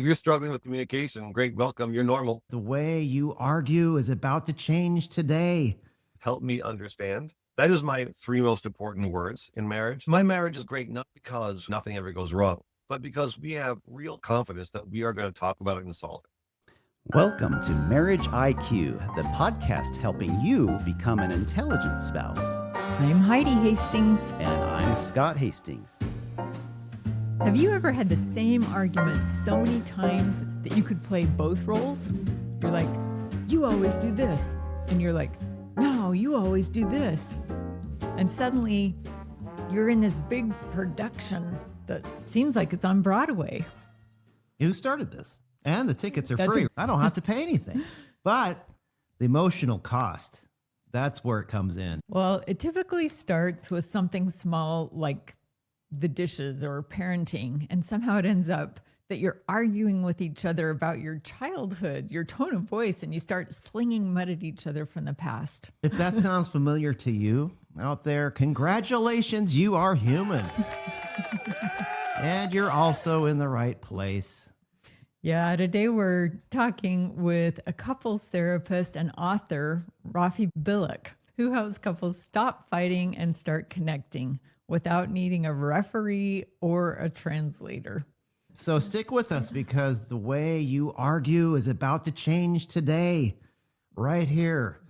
If you're struggling with communication, great, welcome, you're normal. The way you argue is about to change today. Help me understand. That is my three most important words in marriage. My marriage is great not because nothing ever goes wrong, but because we have real confidence that we are going to talk about it and solve it. Welcome to Marriage IQ, the podcast helping you become an intelligent spouse. I'm Heidi Hastings. And I'm Scott Hastings. Have you ever had the same argument so many times that you could play both roles? You're like, you always do this. And you're like, no, you always do this. And suddenly you're in this big production that seems like it's on Broadway. Who started this? And the tickets are free. I don't have to pay anything. But the emotional cost, that's where it comes in. Well, it typically starts with something small like the dishes or parenting, and somehow it ends up that you're arguing with each other about your childhood, your tone of voice, and you start slinging mud at each other from the past. If that sounds familiar to you out there, congratulations, you are human. And you're also in the right place. Yeah, today we're talking with a couples therapist and author, Raffi Bilek, who helps couples stop fighting and start connecting without needing a referee or a translator. So stick with us because the way you argue is about to change today, right here.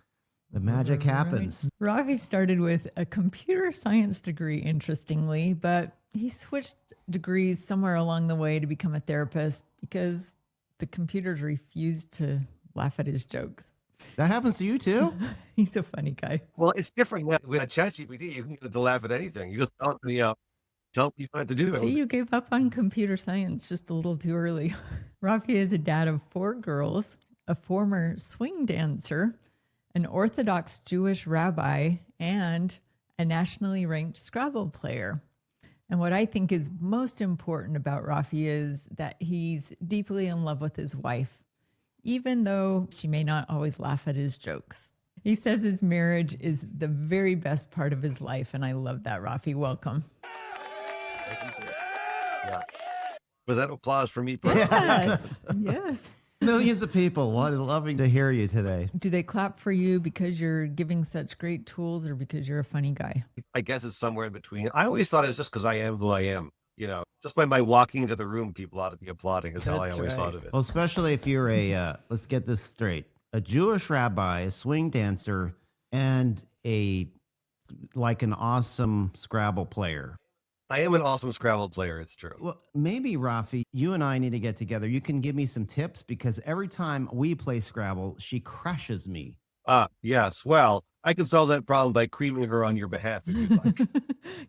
The magic happens. Raffi started with a computer science degree, interestingly, but he switched degrees somewhere along the way to become a therapist because the computers refused to laugh at his jokes. That happens to you too? He's a funny guy. Well, it's different now. With ChatGPT, you can get it to laugh at anything. You just tell you what to do. See, you gave up on computer science just a little too early. Raffi is a dad of 4 girls, a former swing dancer, an Orthodox Jewish rabbi, and a nationally ranked Scrabble player. And what I think is most important about Raffi is that he's deeply in love with his wife, even though she may not always laugh at his jokes. He says his marriage is the very best part of his life, and I love that, Raffi. Welcome. Yeah. Was that applause for me personally? Yes, yes. Millions of people loving to hear you today. Do they clap for you because you're giving such great tools or because you're a funny guy? I guess it's somewhere in between. I always thought it was just because I am who I am. Just by my walking into the room, people ought to be applauding is how I always thought of it. Well, especially if you're let's get this straight, a Jewish rabbi, a swing dancer, and an awesome Scrabble player. I am an awesome Scrabble player. It's true. Well, maybe, Raffi, you and I need to get together. You can give me some tips because every time we play Scrabble, she crushes me. Yes. Well, I can solve that problem by creaming her on your behalf if you'd like.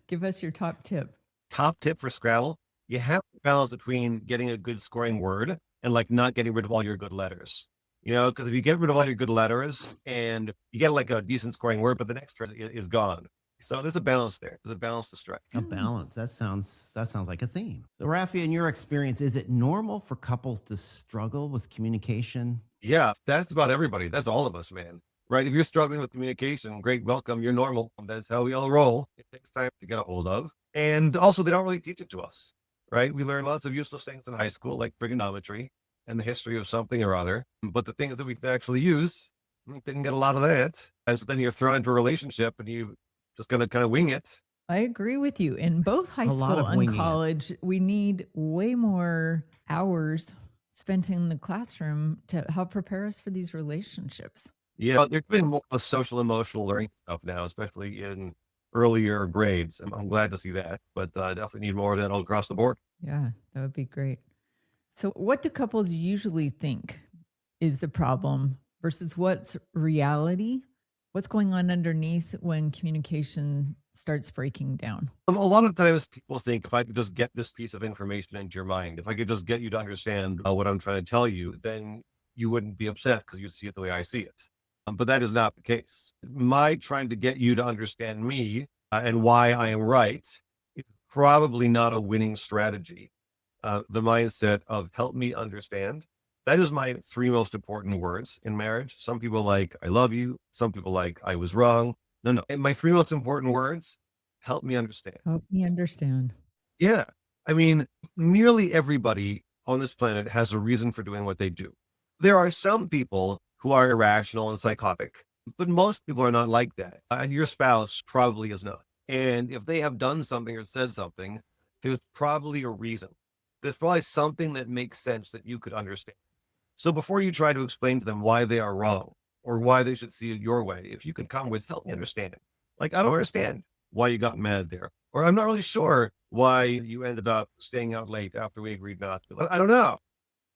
Give us your top tip. Top tip for Scrabble, you have to balance between getting a good scoring word and not getting rid of all your good letters. Because if you get rid of all your good letters and you get a decent scoring word, but the next word is gone. So there's a balance there. There's a balance to strike. A balance. That sounds like a theme. So Raffi, in your experience, is it normal for couples to struggle with communication? Yeah, that's about everybody. That's all of us, man. Right? If you're struggling with communication, great, welcome. You're normal. That's how we all roll. It takes time to get a hold of. And also, they don't really teach it to us, right? We learn lots of useless things in high school, like trigonometry and the history of something or other. But the things that we can actually use, didn't get a lot of that. And so then you're thrown into a relationship and you just going to kind of wing it. I agree with you. In both high school and college, we need way more hours spent in the classroom to help prepare us for these relationships. Yeah, there's been more social emotional learning stuff now, especially in earlier grades. I'm glad to see that, but I definitely need more of that all across the board. Yeah, that would be great. So what do couples usually think is the problem versus what's reality? What's going on underneath when communication starts breaking down? A lot of times people think if I could just get this piece of information into your mind, if I could just get you to understand what I'm trying to tell you, then you wouldn't be upset because you'd see it the way I see it. But that is not the case. My trying to get you to understand me and why I am right is probably not a winning strategy. The mindset of help me understand. That is my 3 most important words in marriage. Some people like, I love you. Some people like, I was wrong. No. And my 3 most important words, help me understand. Help me understand. Yeah. I mean, nearly everybody on this planet has a reason for doing what they do. There are some people who are irrational and psychotic, but most people are not like that. And your spouse probably is not. And if they have done something or said something, there's probably a reason. There's probably something that makes sense that you could understand. So before you try to explain to them why they are wrong or why they should see it your way, if you could come with, help me understand. Like, I don't understand why you got mad there. Or I'm not really sure why you ended up staying out late after we agreed not to. I don't know.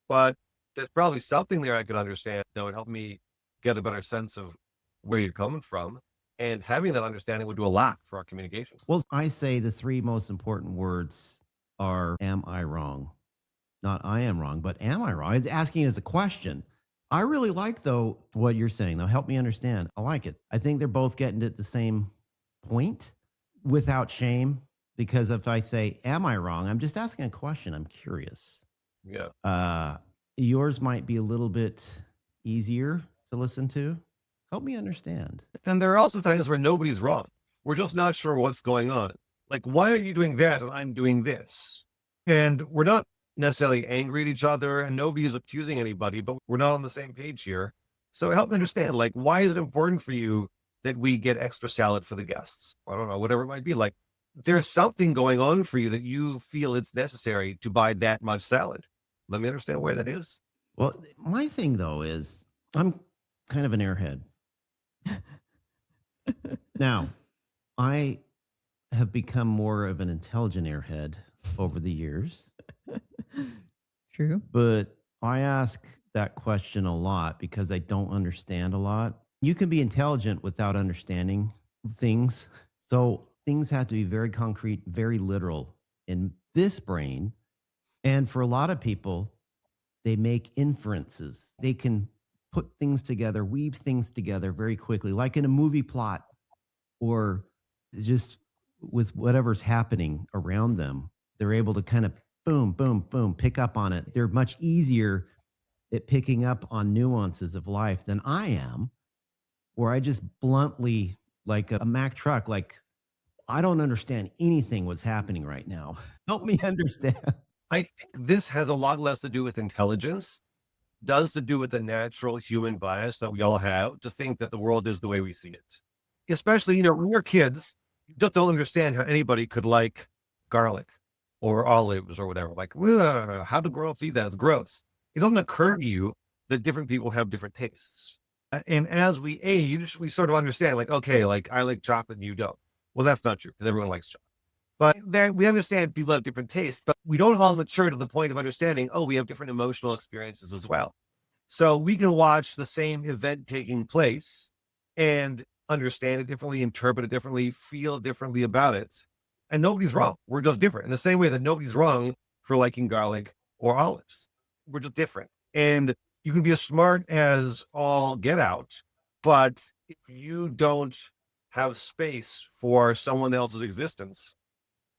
But there's probably something there I could understand that would help me get a better sense of where you're coming from. And having that understanding would do a lot for our communication. Well, I say the three most important words are, am I wrong? Not I am wrong, but am I wrong? It's asking as a question. I really like, though, what you're saying, though. Help me understand. I like it. I think they're both getting at the same point without shame. Because if I say, am I wrong? I'm just asking a question. I'm curious. Yeah. Yours might be a little bit easier to listen to. Help me understand. And there are also times where nobody's wrong. We're just not sure what's going on. Like, why are you doing that and I'm doing this? And we're not necessarily angry at each other and nobody is accusing anybody, but we're not on the same page here. So help me understand, like, why is it important for you that we get extra salad for the guests? I don't know, whatever it might be. Like, there's something going on for you that you feel it's necessary to buy that much salad. Let me understand where that is. Well, my thing, though, is I'm kind of an airhead. Now, I have become more of an intelligent airhead over the years, True. but I ask that question a lot because I don't understand a lot. You can be intelligent without understanding things. So things have to be very concrete, very literal in this brain. And for a lot of people, they make inferences. They can put things together, weave things together very quickly, like in a movie plot or just with whatever's happening around them. They're able to kind of boom, boom, boom, pick up on it. They're much easier at picking up on nuances of life than I am, where I just bluntly, like a Mack truck, like, I don't understand anything what's happening right now. Help me understand. I think this has a lot less to do with intelligence, does to do with the natural human bias that we all have to think that the world is the way we see it. Especially, when we're kids, you just don't understand how anybody could like garlic or olives or whatever. Like, how do grown-ups eat that? It's gross. It doesn't occur to you that different people have different tastes. And as we age, we sort of understand, like, okay, like I like chocolate and you don't. Well, that's not true because everyone likes chocolate. But there, we understand people have different tastes, but we don't all mature to the point of understanding, oh, we have different emotional experiences as well. So we can watch the same event taking place and understand it differently, interpret it differently, feel differently about it. And nobody's wrong. We're just different in the same way that nobody's wrong for liking garlic or olives. We're just different. And you can be as smart as all get out, but if you don't have space for someone else's existence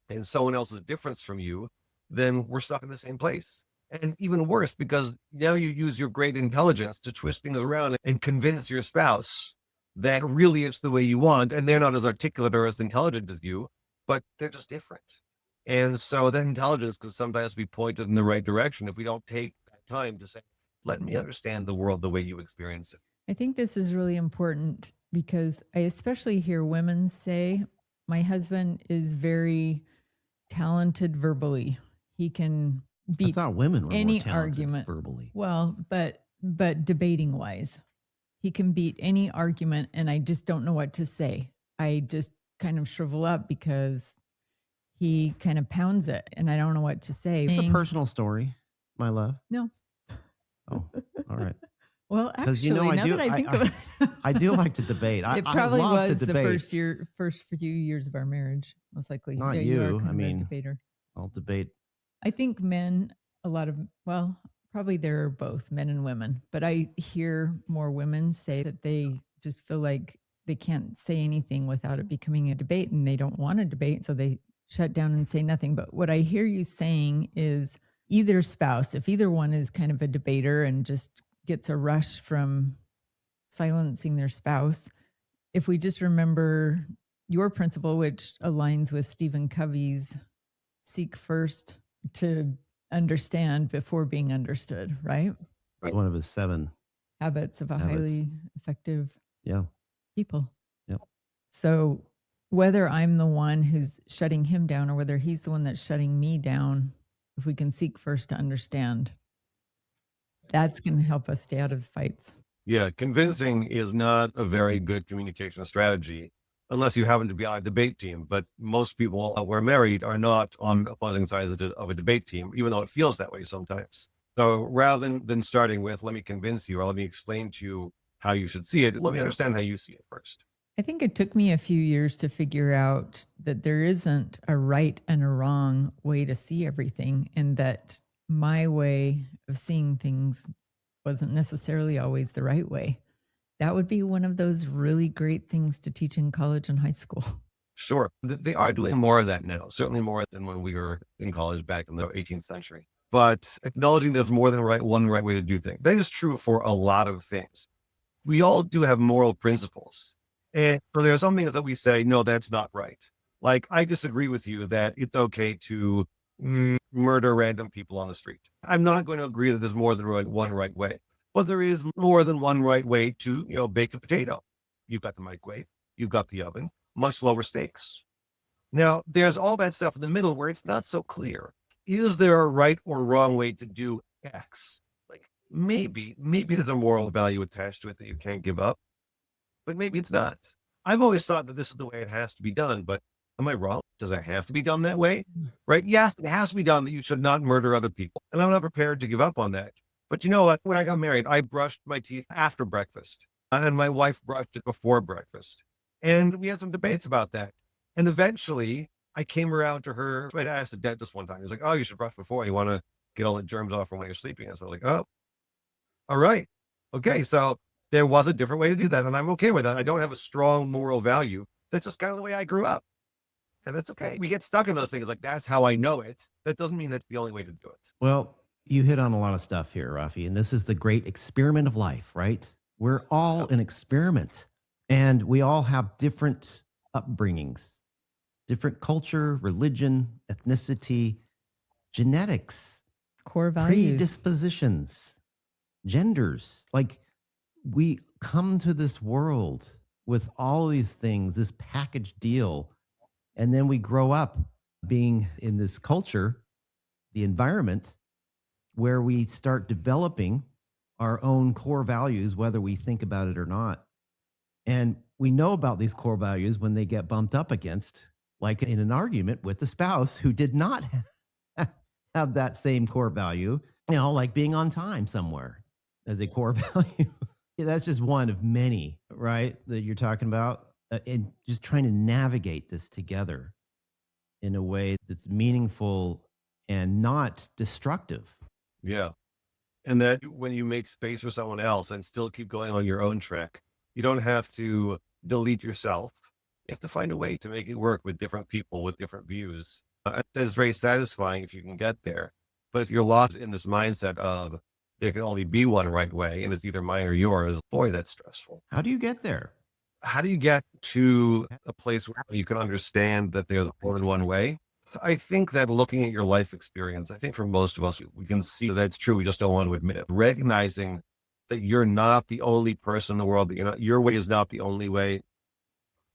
and someone else's difference from you, then we're stuck in the same place. And even worse, because now you use your great intelligence to twist things around and convince your spouse that really it's the way you want. And they're not as articulate or as intelligent as you, but they're just different. And so that intelligence can sometimes be pointed in the right direction if we don't take that time to say, let me understand the world the way you experience it. I think this is really important because I especially hear women say, my husband is very talented verbally. He can I beat thought women were any more talented argument verbally. Well, but debating wise, he can beat any argument, and I just don't know what to say. I just kind of shrivel up because he kind of pounds it, and I don't know what to say. It's a personal story, my love. No. Oh, all right. Well, 'Cause, actually, now that I think about it, I do like to debate. it probably I love was to the debate. first few years of our marriage, most likely. Not Yeah, you. are kind I of a mean, debater. I'll debate. I think men, well, probably there are both men and women, but I hear more women say that they just feel like they can't say anything without it becoming a debate and they don't want to debate. So they shut down and say nothing. But what I hear you saying is either spouse, if either one is kind of a debater and just gets a rush from silencing their spouse, if we just remember your principle, which aligns with Stephen Covey's seek first to understand before being understood, right? Right. One of his 7 Habits of a habits. highly effective Yeah. people. Yep. So whether I'm the one who's shutting him down or whether he's the one that's shutting me down, if we can seek first to understand, that's going to help us stay out of fights. Yeah, convincing is not a very good communication strategy unless you happen to be on a debate team. But most people who are married are not on opposing sides of a debate team, even though it feels that way sometimes. So rather than starting with, let me convince you or let me explain to you how you should see it, let me understand how you see it first. I think it took me a few years to figure out that there isn't a right and a wrong way to see everything, and that my way of seeing things wasn't necessarily always the right way. That would be one of those really great things to teach in college and high school. Sure, they are doing more of that now, certainly more than when we were in college back in the 18th century. But acknowledging there's more than one right way to do things. That is true for a lot of things. We all do have moral principles. And so there are some things that we say, no, that's not right. Like, I disagree with you that it's okay to murder random people on the street. I'm not going to agree that there's more than one right way, but there is more than one right way to, bake a potato. You've got the microwave, you've got the oven, much lower stakes. Now, there's all that stuff in the middle where it's not so clear. Is there a right or wrong way to do X? Like, maybe there's a moral value attached to it that you can't give up, but maybe it's not. I've always thought that this is the way it has to be done, but am I wrong? Does it have to be done that way? Right? Yes, it has to be done that you should not murder other people. And I'm not prepared to give up on that. But you know what? When I got married, I brushed my teeth after breakfast, and my wife brushed it before breakfast. And we had some debates about that. And eventually, I came around to her. I asked the dentist one time. He was like, "Oh, you should brush before. You want to get all the germs off from when you're sleeping." And so I was like, "Oh, all right. Okay." So there was a different way to do that. And I'm okay with that. I don't have a strong moral value. That's just kind of the way I grew up. And that's okay. We get stuck in those things like, that's how I know it. That doesn't mean that's the only way to do it. Well, you hit on a lot of stuff here, Raffi, and this is the great experiment of life, right? We're all an experiment, and we all have different upbringings, different culture, religion, ethnicity, genetics, Core values. predispositions, genders. Like, we come to this world with all these things, this package deal, and then we grow up being in this culture, the environment, where we start developing our own core values, whether we think about it or not. And we know about these core values when they get bumped up against, like in an argument with the spouse who did not have that same core value, like being on time somewhere as a core value. That's just one of many, right, that you're talking about. And just trying to navigate this together in a way that's meaningful and not destructive. Yeah. And that when you make space for someone else and still keep going on your own track, you don't have to delete yourself. You have to find a way to make it work with different people with different views. That's very satisfying if you can get there. But if you're lost in this mindset of there can only be one right way and it's either mine or yours, boy, that's stressful. How do you get there? How do you get to a place where you can understand that there's more than one way? I think that looking at your life experience, I think for most of us, we can see that's true. We just don't want to admit it. Recognizing that you're not the only person in the world, that your way is not the only way.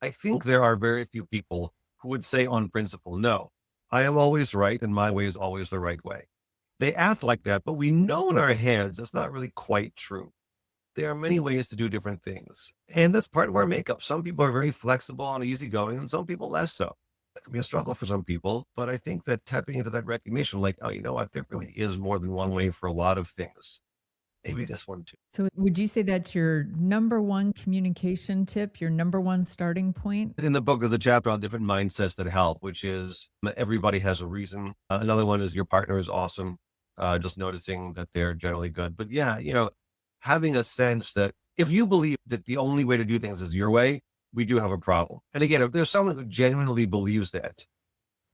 I think there are very few people who would say on principle, no, I am always right and my way is always the right way. They act like that, but we know in our heads that's not really quite true. There are many ways to do different things. And that's part of our makeup. Some people are very flexible and easygoing, and some people less so. That can be a struggle for some people. But I think that tapping into that recognition, like, oh, you know what, there really is more than one way for a lot of things. Maybe this one too. So would you say that's your number one communication tip, your number one starting point? In the book, there's a chapter on different mindsets that help, which is everybody has a reason. Another one is your partner is awesome. Just noticing that they're generally good. But yeah, having a sense that if you believe that the only way to do things is your way, we do have a problem. And again, if there's someone who genuinely believes that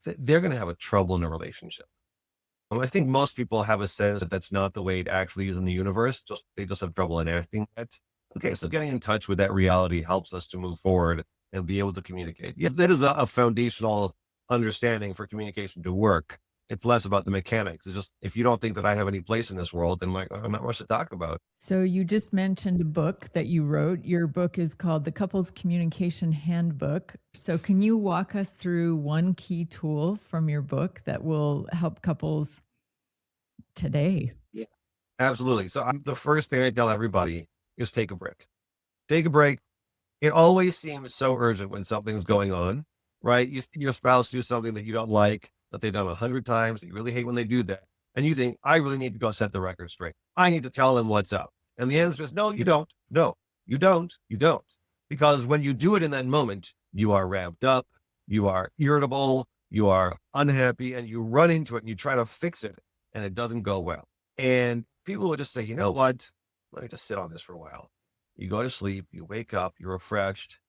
they're going to have a trouble in a relationship. I think most people have a sense that that's not the way it actually is in the universe. They just have trouble enacting it. Okay, so getting in touch with that reality helps us to move forward and be able to communicate. Yeah, that is a foundational understanding for communication to work. It's less about the mechanics. It's just, if you don't think that I have any place in this world, then like, I'm not much to talk about. So you just mentioned a book that you wrote. Your book is called The Couples Communication Handbook. So can you walk us through one key tool from your book that will help couples today? Yeah, absolutely. So the first thing I tell everybody is take a break. Take a break. It always seems so urgent when something's going on, right? You see your spouse do something that you don't like, that they've done 100 times, that you really hate when they do that. And you think, I really need to go set the record straight. I need to tell them what's up. And the answer is, no, you don't. No, you don't. You don't. Because when you do it in that moment, you are ramped up, you are irritable, you are unhappy, and you run into it and you try to fix it, and it doesn't go well. And people will just say, you know what? Let me just sit on this for a while. You go to sleep, you wake up, you're refreshed.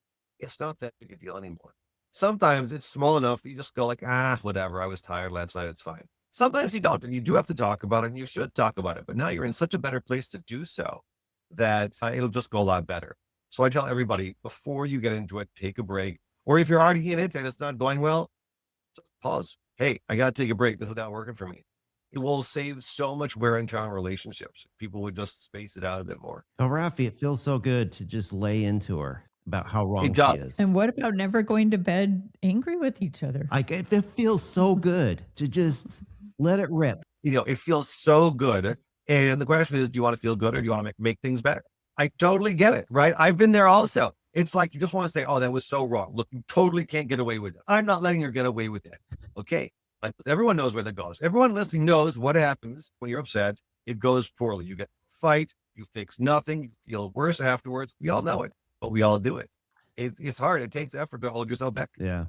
It's not that big a deal anymore. Sometimes it's small enough that you just go like, whatever. I was tired last night. It's fine. Sometimes you don't, and you do have to talk about it, and you should talk about it. But now you're in such a better place to do so that it'll just go a lot better. So I tell everybody, before you get into it, take a break. Or if you're already in it and it's not going well, just pause. Hey, I got to take a break. This is not working for me. It will save so much wear and tear on relationships. People would just space it out a bit more. Oh, Raffi, it feels so good to just lay into her about how wrong It she does. is. And what about never going to bed angry with each other? It feels so good to just let it rip. It feels so good. And the question is, do you want to feel good or do you want to make things better? I totally get it, right? I've been there also. It's like you just want to say, oh, that was so wrong. Look, you totally can't get away with it. I'm not letting her get away with it. Okay. Like everyone knows where that goes. Everyone listening knows what happens when you're upset. It goes poorly. You get a fight, you fix nothing, you feel worse afterwards. We all know it, but we all do it. It's hard. It takes effort to hold yourself back. Yeah.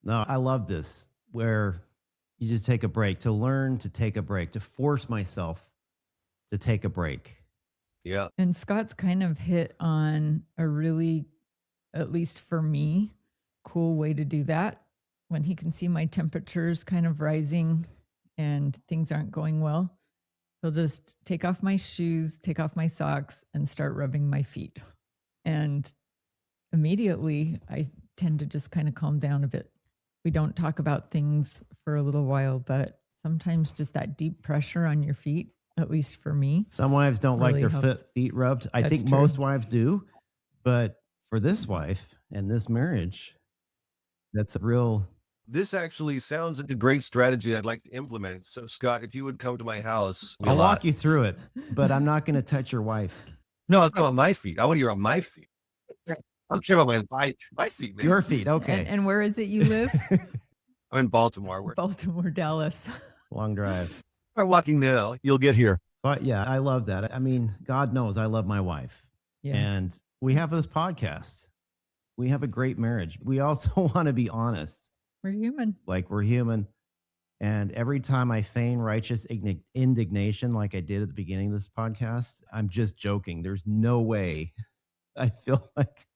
No, I love this where you just take a break, to learn to take a break, to force myself to take a break. Yeah. And Scott's kind of hit on a really, at least for me, cool way to do that. When he can see my temperatures kind of rising and things aren't going well, he'll just take off my shoes, take off my socks, and start rubbing my feet. And immediately I tend to just kind of calm down a bit. We don't talk about things for a little while, but sometimes just that deep pressure on your feet, at least for me. Some wives don't like Really their helps. feet rubbed. I That's think true. most wives do. But for this wife and this marriage, that's a real. This actually sounds like a great strategy I'd like to implement. So, Scott, if you would come to my house, I'll walk you through it, but I'm not going to touch your wife. No, it's not on my feet. I want you on my feet. I don't care about my feet, man. Your feet. Okay. And where is it you live? I'm in Baltimore. Baltimore, Dallas. Long drive. I'm walking now. You'll get here. But yeah, I love that. I mean, God knows I love my wife. Yeah. And we have this podcast. We have a great marriage. We also want to be honest. We're human. Like we're human. And every time I feign righteous indignation, like I did at the beginning of this podcast, I'm just joking. There's no way I feel like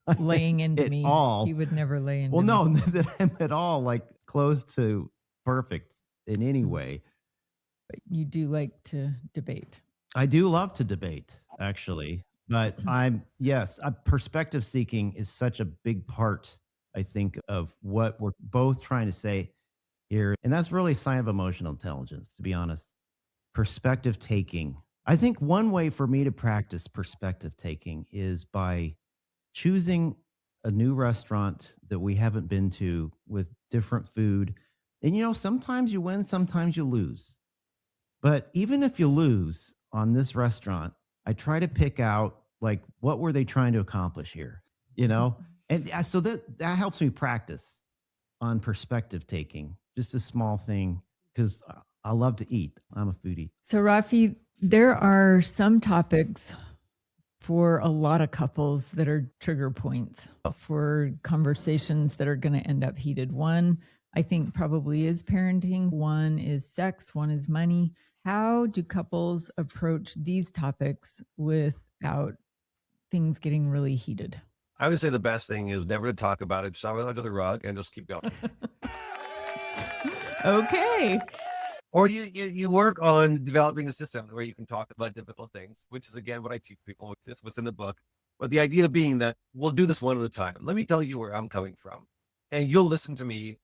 I'm Laying into at me. all. He would never lay into Well, me. no, that I'm at all like close to perfect in any way. But you do like to debate. I do love to debate, actually. But perspective seeking is such a big part, I think, of what we're both trying to say here. And that's really a sign of emotional intelligence, to be honest. Perspective taking. I think one way for me to practice perspective taking is by choosing a new restaurant that we haven't been to with different food. And, sometimes you win, sometimes you lose. But even if you lose on this restaurant, I try to pick out, like, what were they trying to accomplish here? And so that helps me practice on perspective taking, just a small thing, because I love to eat. I'm a foodie. So, Raffi, there are some topics for a lot of couples that are trigger points for conversations that are going to end up heated. One, I think, probably is parenting. One is sex. One is money. How do couples approach these topics without things getting really heated? I would say the best thing is never to talk about it, shove it under the rug, and just keep going. Okay. Or you work on developing a system where you can talk about difficult things, which is, again, what I teach people. It's what's in the book. But the idea being that we'll do this one at a time. Let me tell you where I'm coming from. And you'll listen to me,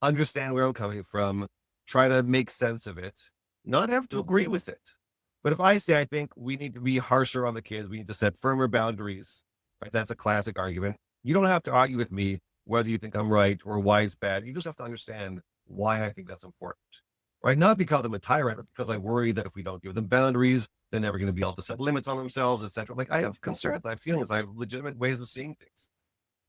understand where I'm coming from, try to make sense of it, not have to agree with it. But if I say, I think we need to be harsher on the kids, we need to set firmer boundaries, right? That's a classic argument. You don't have to argue with me whether you think I'm right or why it's bad. You just have to understand why I think that's important, right? Not because I'm a tyrant, but because I worry that if we don't give them boundaries, they're never going to be able to set limits on themselves, etc. Like I have concerns, I have feelings, I have legitimate ways of seeing things.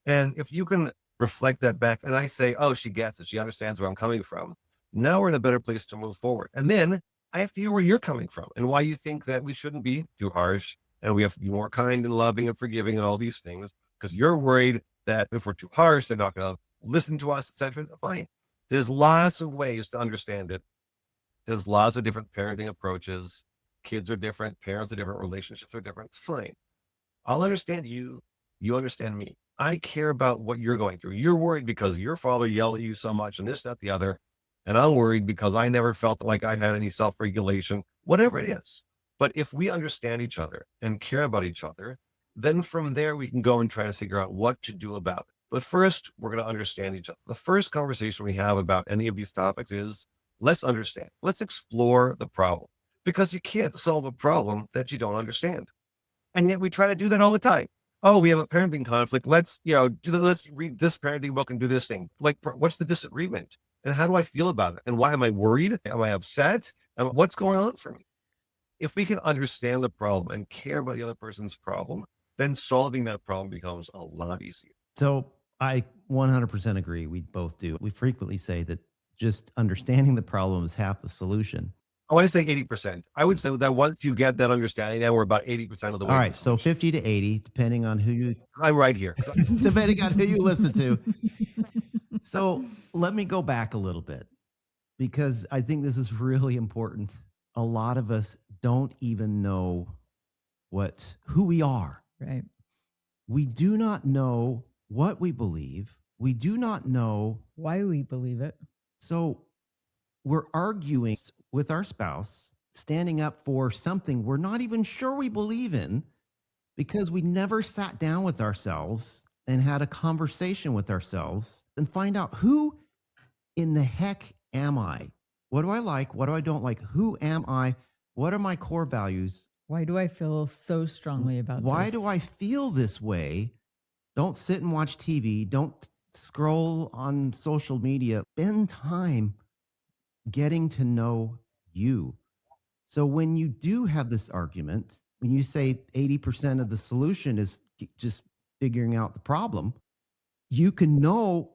And if you can reflect that back and I say, oh, she gets it, she understands where I'm coming from. Now we're in a better place to move forward. And then I have to hear where you're coming from and why you think that we shouldn't be too harsh and we have to be more kind and loving and forgiving and all these things. Because you're worried that if we're too harsh, they're not going to listen to us, etc. Fine. There's lots of ways to understand it. There's lots of different parenting approaches. Kids are different, parents are different, relationships are different. Fine. I'll understand you. You understand me. I care about what you're going through. You're worried because your father yelled at you so much and this, that, the other. And I'm worried because I never felt like I had any self-regulation, whatever it is. But if we understand each other and care about each other, then from there we can go and try to figure out what to do about it. But first, we're going to understand each other. The first conversation we have about any of these topics is let's understand. Let's explore the problem because you can't solve a problem that you don't understand. And yet we try to do that all the time. Oh, we have a parenting conflict. Let's, let's read this parenting book and do this thing. Like, what's the disagreement? And how do I feel about it? And why am I worried? Am I upset? And what's going on for me? If we can understand the problem and care about the other person's problem, then solving that problem becomes a lot easier. So I 100% agree. We both do. We frequently say that just understanding the problem is half the solution. Oh, I say 80%. I would say that once you get that understanding, then we're about 80% of the way. All right. So 50 to 80, depending on who you, I'm right here. depending on who you listen to. So let me go back a little bit because I think this is really important. A lot of us don't even know who we are. Right. We do not know what we believe. We do not know why we believe it. So we're arguing with our spouse, standing up for something we're not even sure we believe in because we never sat down with ourselves and had a conversation with ourselves and find out who in the heck am I? What do I like? What do I don't like? Who am I? What are my core values? Why do I feel so strongly about Why this? do I feel this way? Don't sit and watch TV. Don't scroll on social media. Spend time getting to know you. So when you do have this argument, when you say 80% of the solution is just figuring out the problem, you can know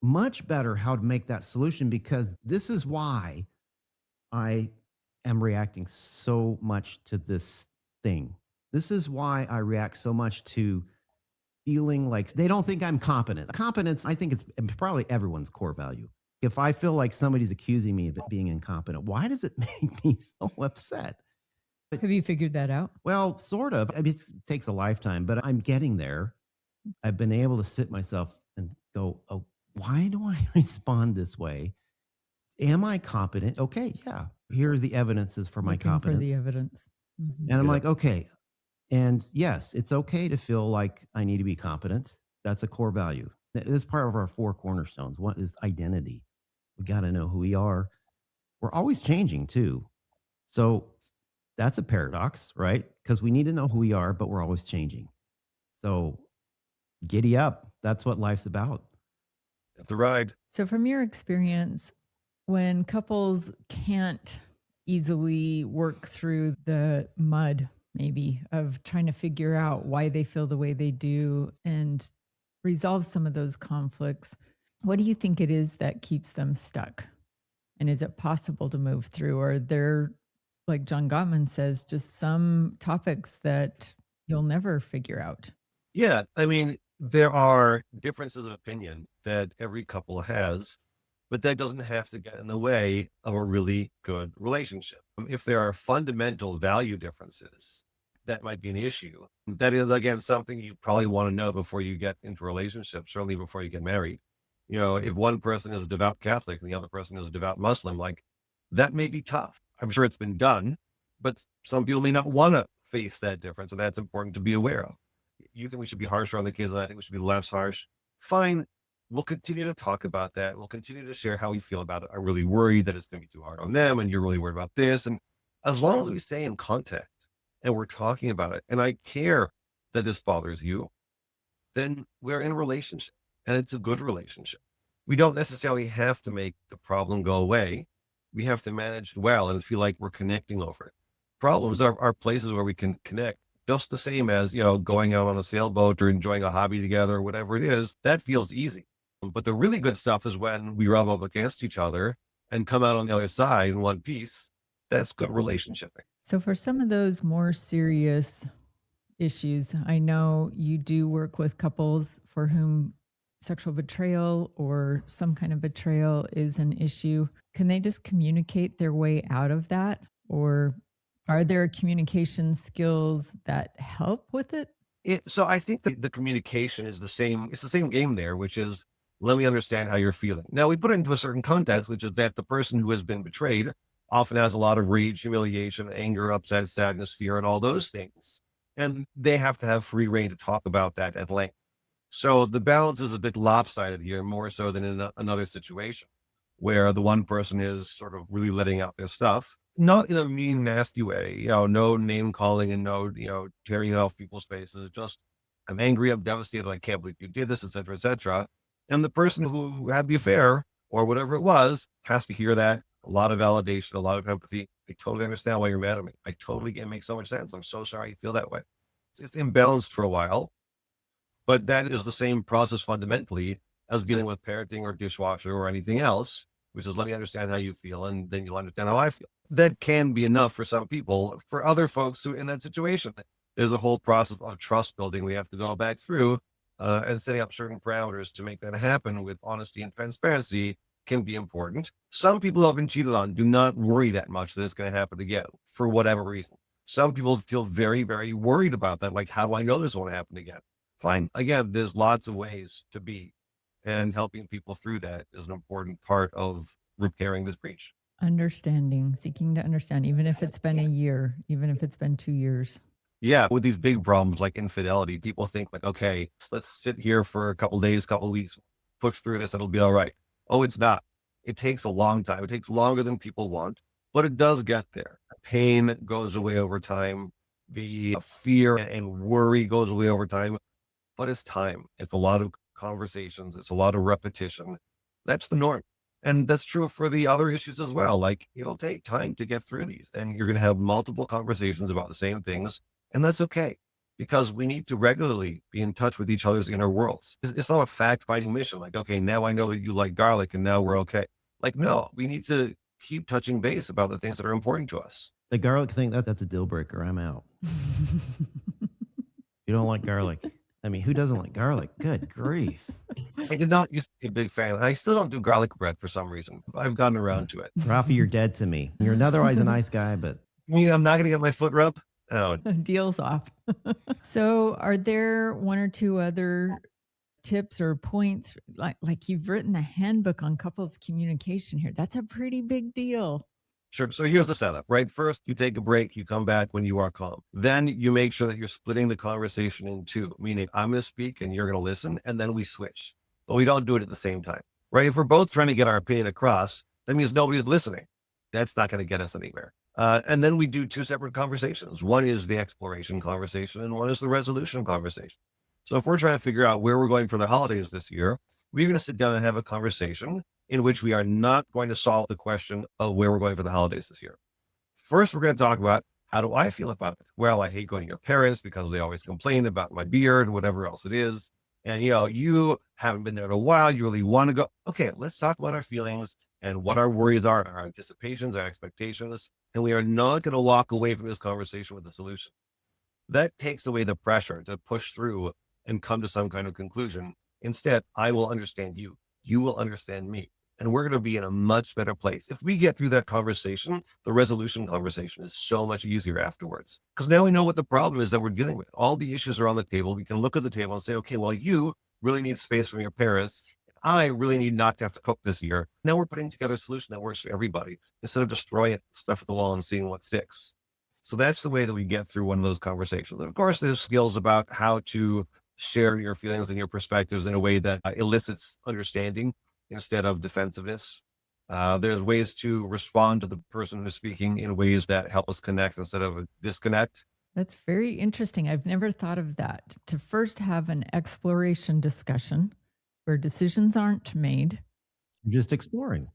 much better how to make that solution because this is why I am reacting so much to this thing. This is why I react so much to feeling like they don't think I'm competent. Competence, I think it's probably everyone's core value. If I feel like somebody's accusing me of being incompetent, why does it make me so upset? Have you figured that out? Well, sort of. I mean, it takes a lifetime, but I'm getting there. I've been able to sit myself and go, oh, why do I respond this way? Am I competent? Okay, yeah. Here's the evidences for my competence. For the evidence. Mm-hmm. And I'm like, okay. And yes, it's okay to feel like I need to be competent. That's a core value. It's part of our 4 cornerstones. One is identity. We got to know who we are. We're always changing too. So that's a paradox, right? Because we need to know who we are, but we're always changing. So giddy up. That's what life's about. That's a ride. So from your experience, when couples can't easily work through the mud, maybe, of trying to figure out why they feel the way they do and resolve some of those conflicts, what do you think it is that keeps them stuck? And is it possible to move through? Or are there, like John Gottman says, just some topics that you'll never figure out? Yeah. I mean, there are differences of opinion that every couple has, but that doesn't have to get in the way of a really good relationship. If there are fundamental value differences, that might be an issue. That is, again, something you probably want to know before you get into a relationship, certainly before you get married. You know, if one person is a devout Catholic and the other person is a devout Muslim, like that may be tough. I'm sure it's been done, but some people may not want to face that difference. And that's important to be aware of. You think we should be harsher on the kids, and I think we should be less harsh. Fine. we'll continue to talk about that. We'll continue to share how we feel about it. I'm really worried that it's going to be too hard on them, and you're really worried about this. And as long as we stay in contact and we're talking about it, and I care that this bothers you, then we're in a relationship and it's a good relationship. We don't necessarily have to make the problem go away. We have to manage it well and feel like we're connecting over it. Problems are places where we can connect just the same as, going out on a sailboat or enjoying a hobby together, whatever it is, that feels easy. But the really good stuff is when we rub up against each other and come out on the other side in one piece. That's good relationship. So, for some of those more serious issues, I know you do work with couples for whom sexual betrayal or some kind of betrayal is an issue. Can they just communicate their way out of that? Or are there communication skills that help with it? So I think that the communication is the same. It's the same game there, which is, let me understand how you're feeling. Now we put it into a certain context, which is that the person who has been betrayed often has a lot of rage, humiliation, anger, upset, sadness, fear, and all those things. And they have to have free reign to talk about that at length. So the balance is a bit lopsided here, more so than in another situation where the one person is sort of really letting out their stuff, not in a mean, nasty way, no name calling and no, tearing off people's faces. Just, I'm angry, I'm devastated, I can't believe you did this, etc., etc. And the person who had the affair or whatever it was has to hear that. A lot of validation, a lot of empathy. I totally understand why you're mad at me. I totally get it. Makes so much sense. I'm so sorry you feel that way. It's imbalanced for a while, but that is the same process fundamentally as dealing with parenting or dishwasher or anything else, which is, let me understand how you feel, and then you'll understand how I feel. That can be enough for some people. For other folks who in that situation, there's a whole process of trust building we have to go back through, and setting up certain parameters to make that happen with honesty and transparency can be important. Some people who have been cheated on do not worry that much that it's going to happen again for whatever reason. Some people feel very, very worried about that. Like, how do I know this won't happen again? Fine. Again, there's lots of ways to be, and helping people through that is an important part of repairing this breach. Understanding, seeking to understand, even if it's been a year, even if it's been 2 years. Yeah, with these big problems like infidelity, people think like, okay, let's sit here for a couple days, couple weeks, push through this, it'll be all right. Oh, it's not. It takes a long time. It takes longer than people want, but it does get there. Pain goes away over time. The fear and worry goes away over time, but it's time. It's a lot of conversations. It's a lot of repetition. That's the norm. And that's true for the other issues as well. Like, it'll take time to get through these, and you're going to have multiple conversations about the same things. And that's okay, because we need to regularly be in touch with each other's inner worlds. It's not a fact finding mission. Like, okay, now I know that you like garlic and now we're okay. Like, no, we need to keep touching base about the things that are important to us. The garlic thing, that's a deal breaker. I'm out. You don't like garlic. I mean, who doesn't like garlic? Good grief. I did not used to be a big fan. I still don't do garlic bread for some reason. I've gotten around to it. Raffi, you're dead to me. You're otherwise a nice guy, but I mean, I'm not going to get my foot rubbed. Oh, Deals off. So, are there one or two other tips or points, like you've written a handbook on couples communication here? That's a pretty big deal. sure. So here's the setup, right? First, you take a break, you come back when you are calm. Then you make sure that you're splitting the conversation in two, meaning I'm going to speak and you're going to listen, and then we switch. But we don't do it at the same time, right? If we're both trying to get our opinion across, that means nobody's listening. That's not going to get us anywhere. And then we do two separate conversations. One is the exploration conversation, and one is the resolution conversation. So if we're trying to figure out where we're going for the holidays this year, we're going to sit down and have a conversation in which we are not going to solve the question of where we're going for the holidays this year. First, we're going to talk about, how do I feel about it? Well, I hate going to your parents because they always complain about my beard, whatever else it is. And, you haven't been there in a while. You really want to go. Okay, let's talk about our feelings and what our worries are, our anticipations, our expectations. And we are not going to walk away from this conversation with a solution. That takes away the pressure to push through and come to some kind of conclusion. Instead, I will understand you. You will understand me. And we're going to be in a much better place. If we get through that conversation, the resolution conversation is so much easier afterwards. Because now we know what the problem is that we're dealing with. All the issues are on the table. We can look at the table and say, okay, well, you really need space from your parents. I really need not to have to cook this year. Now we're putting together a solution that works for everybody instead of just throwing stuff at the wall and seeing what sticks. So that's the way that we get through one of those conversations. And of course, there's skills about how to share your feelings and your perspectives in a way that elicits understanding instead of defensiveness. There's ways to respond to the person who's speaking in ways that help us connect instead of a disconnect. That's very interesting. I've never thought of that. To first have an exploration discussion where decisions aren't made. Just exploring.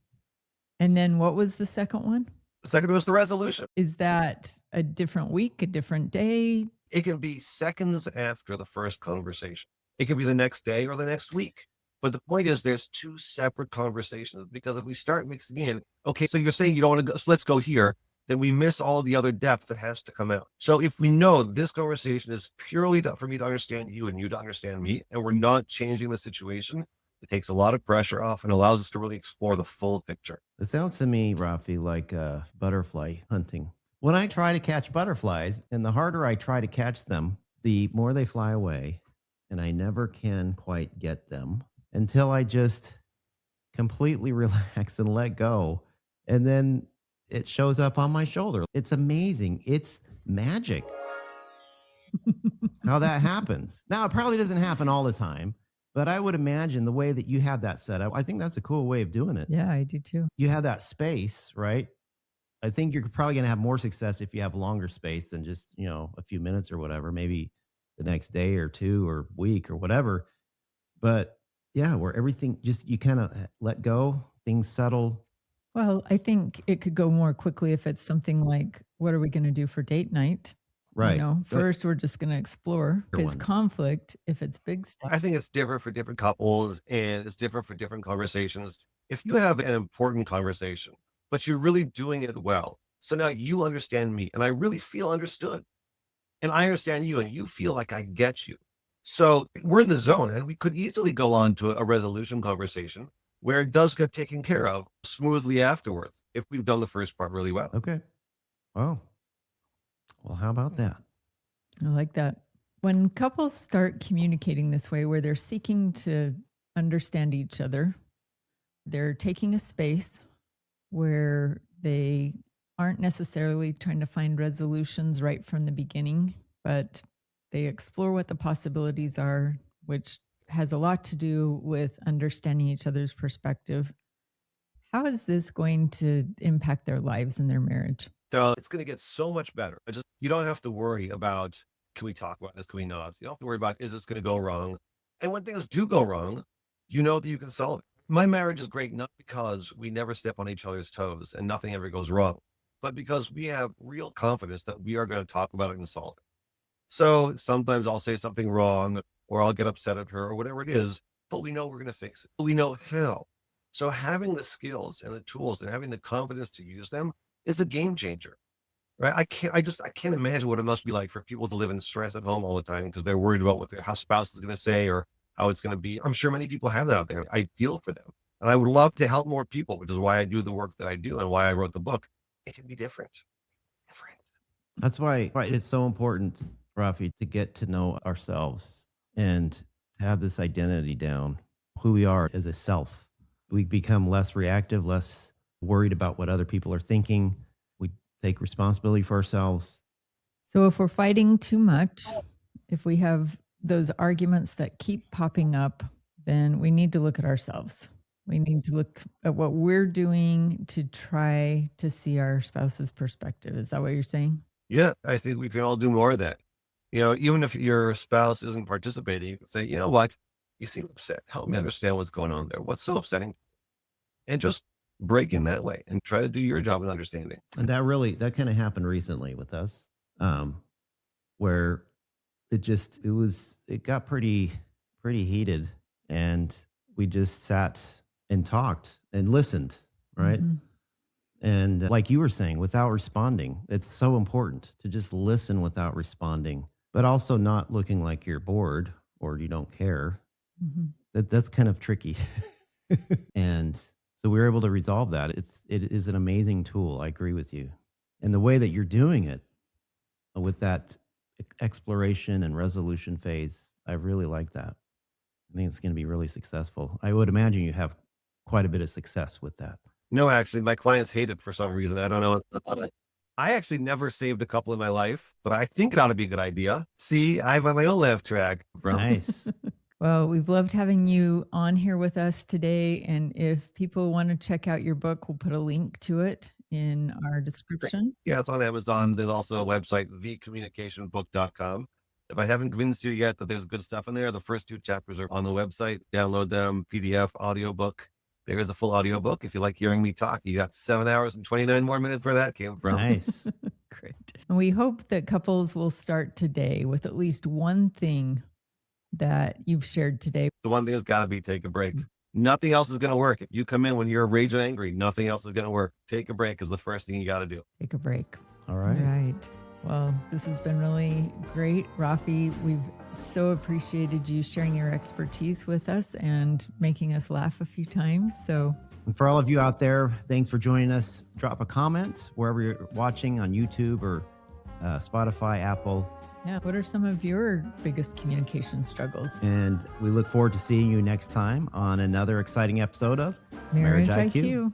And then what was the second one? The second was the resolution. Is that a different week, a different day? It can be seconds after the first conversation. It can be the next day or the next week. But the point is, there's two separate conversations, because if we start mixing in, okay, so you're saying you don't want to go, so let's go here, then we miss all the other depth that has to come out. So if we know this conversation is purely for me to understand you and you to understand me, and we're not changing the situation, it takes a lot of pressure off and allows us to really explore the full picture. It sounds to me, Raffi, like butterfly hunting. When I try to catch butterflies, and the harder I try to catch them, the more they fly away, and I never can quite get them until I just completely relax and let go. And then it shows up on my shoulder. It's amazing. It's magic how that happens. Now, it probably doesn't happen all the time, but I would imagine the way that you have that set up, I think that's a cool way of doing it. Yeah, I do too. You have that space, right? I think you're probably going to have more success if you have longer space than just, a few minutes or whatever, maybe the next day or two or week or whatever. But yeah, where everything just, you kind of let go, things settle. Well, I think it could go more quickly if it's something like, what are we going to do for date night? Right. First, we're just going to explore. If it's ones. conflict, if it's big stuff. I think it's different for different couples and it's different for different conversations. If you have an important conversation, but you're really doing it well, so now you understand me and I really feel understood, and I understand you and you feel like I get you. So we're in the zone, and we could easily go on to a resolution conversation where it does get taken care of smoothly afterwards if we've done the first part really well. Okay. Well, how about that? I like that. When couples start communicating this way, where they're seeking to understand each other, they're taking a space where they aren't necessarily trying to find resolutions right from the beginning, but they explore what the possibilities are, which has a lot to do with understanding each other's perspective. How is this going to impact their lives and their marriage? So it's going to get so much better. You don't have to worry about, can we talk about this? Can we not? You don't have to worry about, is this going to go wrong? And when things do go wrong, you know that you can solve it. My marriage is great, not because we never step on each other's toes and nothing ever goes wrong, but because we have real confidence that we are going to talk about it and solve it. So sometimes I'll say something wrong or I'll get upset at her or whatever it is, but we know we're going to fix it. We know how. So having the skills and the tools and having the confidence to use them is a game changer, right? I can't imagine what it must be like for people to live in stress at home all the time because they're worried about what their spouse is going to say or how it's going to be. I'm sure many people have that out there. I feel for them, and I would love to help more people, which is why I do the work that I do and why I wrote the book. It can be different. That's why it's so important, Raffi, to get to know ourselves and to have this identity down, who we are as a self. We become less reactive, less worried about what other people are thinking. We take responsibility for ourselves. So if we're fighting too much, if we have those arguments that keep popping up, then we need to look at ourselves. We need to look at what we're doing to try to see our spouse's perspective. Is that what you're saying? Yeah, I think we can all do more of that. Even if your spouse isn't participating, you can say, you know what? You seem upset. Help me understand what's going on there. What's so upsetting? And just break in that way and try to do your job in understanding. And that kind of happened recently with us, where it got pretty heated, and we just sat and talked and listened, right? Mm-hmm. And like you were saying, without responding, it's so important to just listen without responding, but also not looking like you're bored or you don't care. Mm-hmm. That's kind of tricky. And so we were able to resolve that. It is an amazing tool. I agree with you. And the way that you're doing it with that exploration and resolution phase, I really like that. I think it's going to be really successful. I would imagine you have quite a bit of success with that. No, actually, my clients hate it for some reason. I don't know. I actually never saved a couple in my life, but I think it ought to be a good idea. See, I'm on my own laugh track. Nice. Well, we've loved having you on here with us today. And if people want to check out your book, we'll put a link to it in our description. Yeah, it's on Amazon. There's also a website, thecommunicationbook.com. If I haven't convinced you yet that there's good stuff in there, the first 2 chapters are on the website. Download them, PDF, audiobook. There is a full audiobook. If you like hearing me talk, you got 7 hours and 29 more minutes where that came from. Nice. Great. And we hope that couples will start today with at least one thing that you've shared today. The one thing has got to be take a break. Nothing else is going to work. If you come in when you're raging angry, nothing else is going to work. Take a break is the first thing you got to do. Take a break. All right. All right. Well, this has been really great, Raffi. We've so appreciated you sharing your expertise with us and making us laugh a few times. So, And for all of you out there, thanks for joining us. Drop a comment wherever you're watching on YouTube or Spotify, Apple. yeah, what are some of your biggest communication struggles? And we look forward to seeing you next time on another exciting episode of Marriage IQ.